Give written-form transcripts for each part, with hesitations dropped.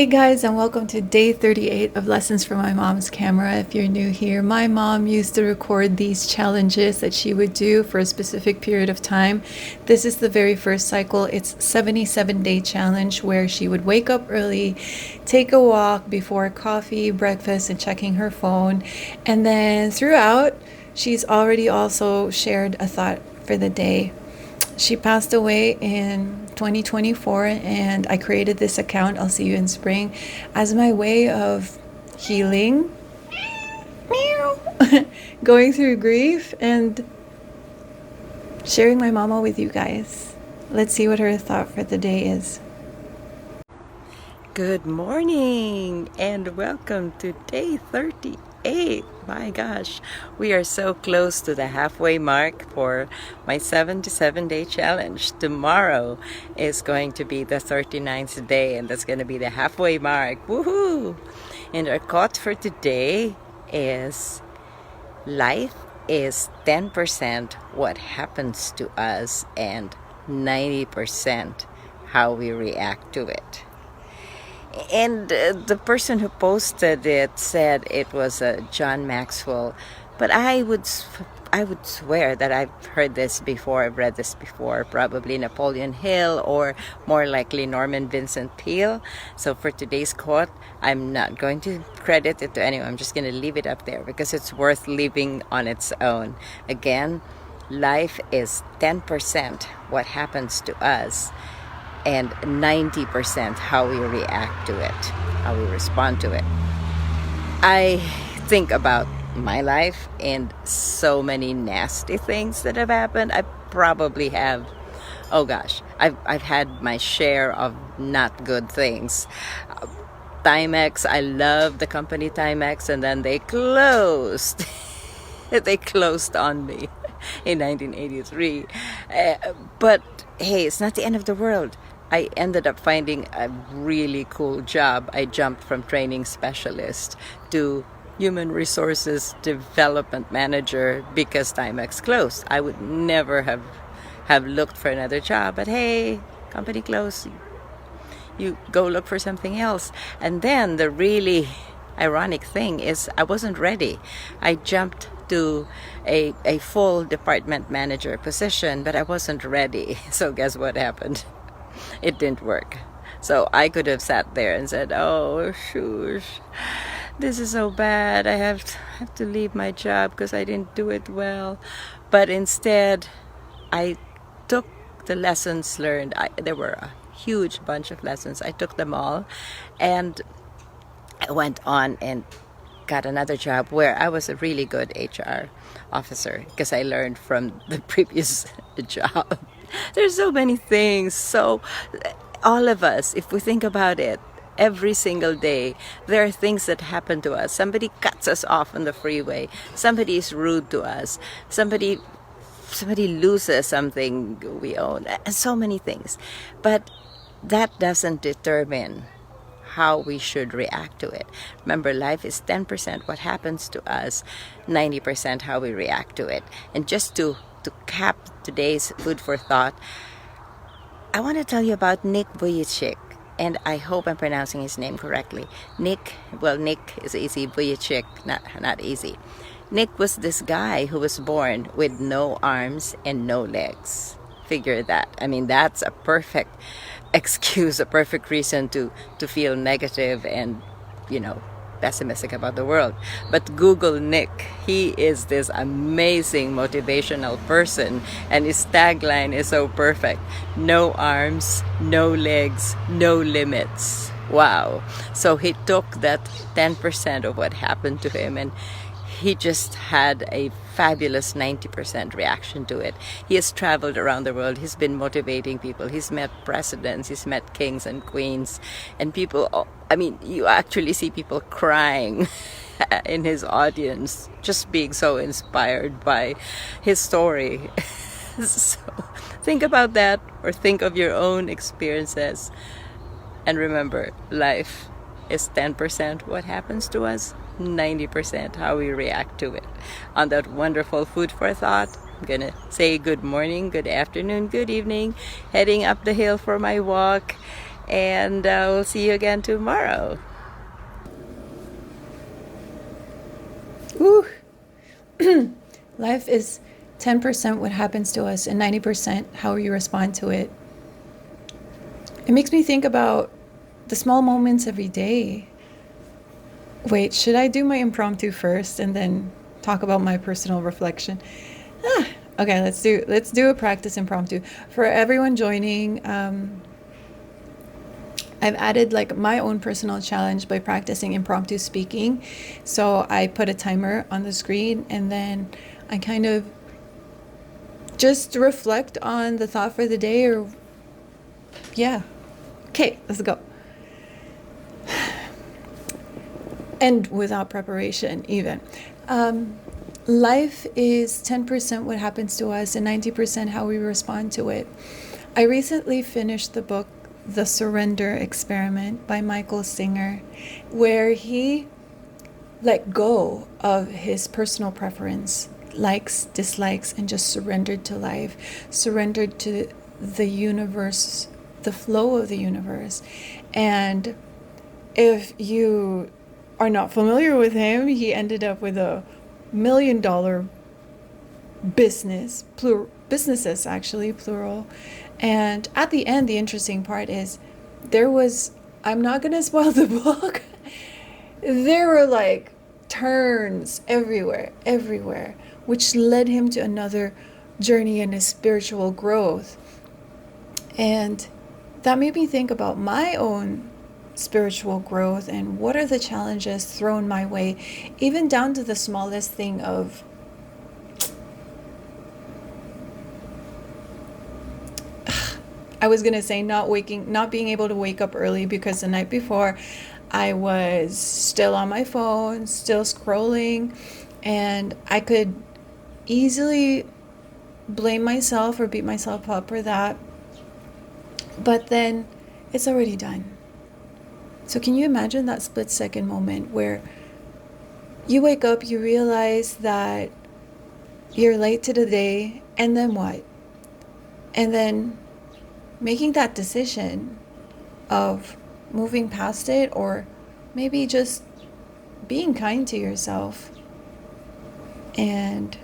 Hey guys, and welcome to day 38 of Lessons from My Mom's Camera. If you're new here, my mom used to record these challenges that she would do for a specific period of time. This is the very first cycle. It's 77-day challenge where she would wake up early, take a walk before coffee, breakfast, and checking her phone. And then throughout, she's already also shared a thought for the day. She passed away in 2024, and I created this account, I'll See You in Spring, as my way of healing, going through grief, and sharing my mama with you guys. Let's see what her thought for the day is. Good morning and welcome to day 38. My gosh, we are so close to the halfway mark for my 77-day challenge. Tomorrow is going to be the 39th day, and that's going to be the halfway mark. Woohoo! And our quote for today is, life is 10% what happens to us and 90% how we react to it. And the person who posted it said it was John Maxwell, but I would swear that I've heard this before, I've read this before, probably Napoleon Hill or more likely Norman Vincent Peale. So for today's quote, I'm not going to credit it to anyone. I'm just going to leave it up there because it's worth leaving on its own. Again, life is 10% what happens to us and 90% how we react to it, how we respond to it. I think about my life and so many nasty things that have happened. I probably have, oh gosh, I've had my share of not good things. Timex, I love the company Timex, and then they closed. They closed on me in 1983. But hey, it's not the end of the world. I ended up finding a really cool job. I jumped from training specialist to human resources development manager because Timex closed. I would never have looked for another job, but hey, company closed. You go look for something else. And then the really ironic thing is I wasn't ready. I jumped to a full department manager position, but I wasn't ready. So guess what happened? It didn't work. So I could have sat there and said, oh, shoosh, this is so bad. I have to leave my job because I didn't do it well. But instead, I took the lessons learned. There were a huge bunch of lessons. I took them all, and I went on and got another job where I was a really good HR officer because I learned from the previous job. There's so many things. So all of us, if we think about it, every single day, there are things that happen to us. Somebody cuts us off on the freeway. Somebody is rude to us. Somebody loses something we own. And so many things. But that doesn't determine how we should react to it. Remember, life is 10% what happens to us, 90% how we react to it. And just to cap today's food for thought, I want to tell you about Nick Vujicic, and I hope I'm pronouncing his name correctly. Nick is easy, Vujicic, not easy. Nick was this guy who was born with no arms and no legs. Figure that. I mean, that's a perfect excuse, a perfect reason to feel negative and, pessimistic about the world. But Google Nick. He is this amazing motivational person, and his tagline is so perfect: no arms, no legs, no limits. Wow. So he took that 10% of what happened to him, and he just had a fabulous 90% reaction to it. He has traveled around the world. He's been motivating people. He's met presidents. He's met kings and queens. And people, you actually see people crying in his audience, just being so inspired by his story. So think about that, or think of your own experiences. And remember, life is 10% what happens to us, 90% how we react to it. On that wonderful food for thought, I'm gonna say good morning, good afternoon, good evening, heading up the hill for my walk, and we'll see you again tomorrow. Ooh. Life is 10% what happens to us and 90% how you respond to it. It makes me think about the small moments every day. Wait, should I do my impromptu first and then talk about my personal reflection? Okay, let's do a practice impromptu. For everyone joining, I've added like my own personal challenge by practicing impromptu speaking. So I put a timer on the screen and then I kind of just reflect on the thought for the day or yeah. Okay, let's go. And without preparation even. Life is 10% what happens to us and 90% how we respond to it. I recently finished the book The Surrender Experiment by Michael Singer, where he let go of his personal preference, likes, dislikes, and just surrendered to life, surrendered to the universe, the flow of the universe. And if you are not familiar with him, he ended up with $1 million businesses actually, plural. And at the end, the interesting part is I'm not going to spoil the book. There were like turns everywhere, which led him to another journey in his spiritual growth. And that made me think about my own spiritual growth and what are the challenges thrown my way, even down to the smallest thing of I was gonna say not being able to wake up early because the night before I was still on my phone, still scrolling, and I could easily blame myself or beat myself up for that. But then it's already done. So can you imagine that split-second moment where you wake up, you realize that you're late to the day, and then what? And then making that decision of moving past it, or maybe just being kind to yourself and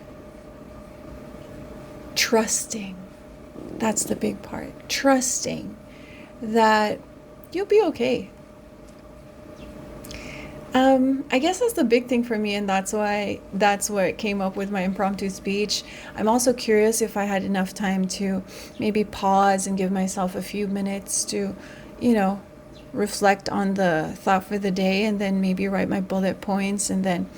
trusting. That's the big part. Trusting that you'll be okay. I guess that's the big thing for me, and that's what came up with my impromptu speech. I'm also curious if I had enough time to maybe pause and give myself a few minutes to, reflect on the thought for the day, and then maybe write my bullet points and then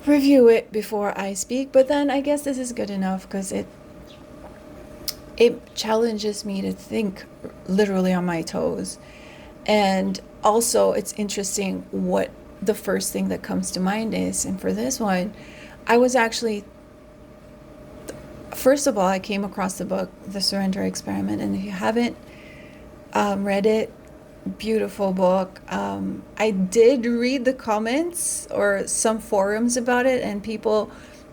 review it before I speak. But then I guess this is good enough because it challenges me to think literally on my toes. And also it's interesting what the first thing that comes to mind is. And for this one, I was actually, first of all, I came across the book, The Surrender Experiment. And if you haven't read it, beautiful book. I did read the comments or some forums about it, and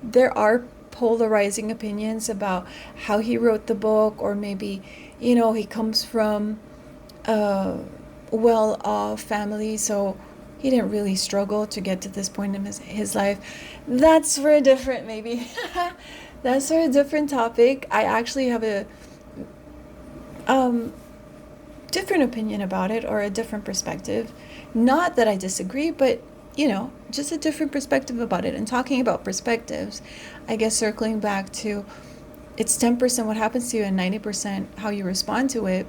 there are polarizing opinions about how he wrote the book, or maybe, he comes from a well-off family, so he didn't really struggle to get to this point in his life. That's for a different, that's for a different topic. I actually have a different opinion about it, or a different perspective. Not that I disagree, but just a different perspective about it. And talking about perspectives, I guess circling back to, it's 10% what happens to you and 90% how you respond to it.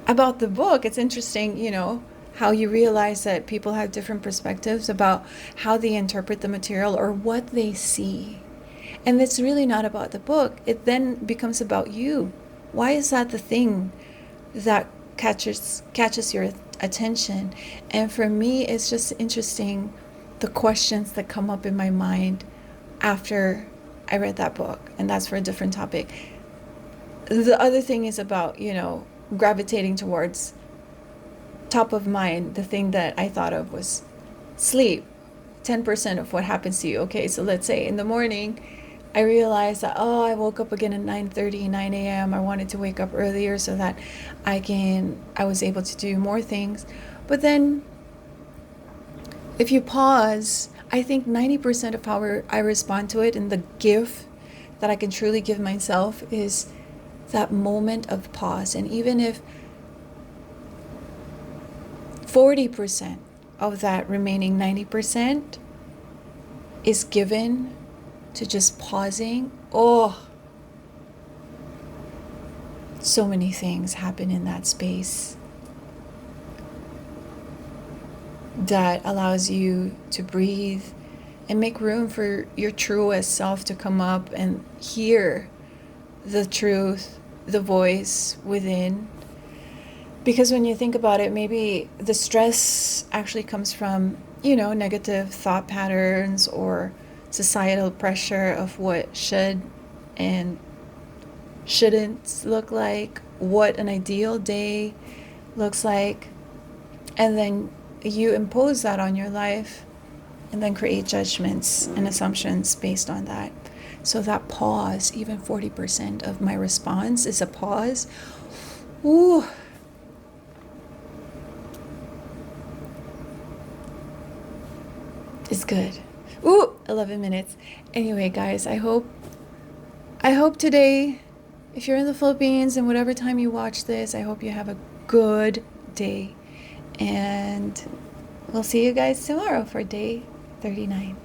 About the book, it's interesting, how you realize that people have different perspectives about how they interpret the material or what they see. And it's really not about the book. It then becomes about you. Why is that the thing that catches your attention? And for me, it's just interesting, the questions that come up in my mind after I read that book. And that's for a different topic. The other thing is about, gravitating towards top of mind. The thing that I thought of was sleep. 10% of what happens to you. Okay, so let's say in the morning, I realized that, oh, I woke up again at 9:30, 9 a.m. I wanted to wake up earlier so that I was able to do more things. But then if you pause, I think 90% of how I respond to it, and the gift that I can truly give myself, is that moment of pause. And even if 40% of that remaining 90% is given to just pausing, oh, so many things happen in that space that allows you to breathe and make room for your truest self to come up and hear the truth, the voice within. Because when you think about it, maybe the stress actually comes from, negative thought patterns or societal pressure of what should and shouldn't look like, what an ideal day looks like. And then you impose that on your life and then create judgments and assumptions based on that. So that pause, even 40% of my response is a pause. Ooh. It's good. Ooh, 11 minutes. Anyway, guys, I hope today, if you're in the Philippines and whatever time you watch this, I hope you have a good day. And we'll see you guys tomorrow for day 39.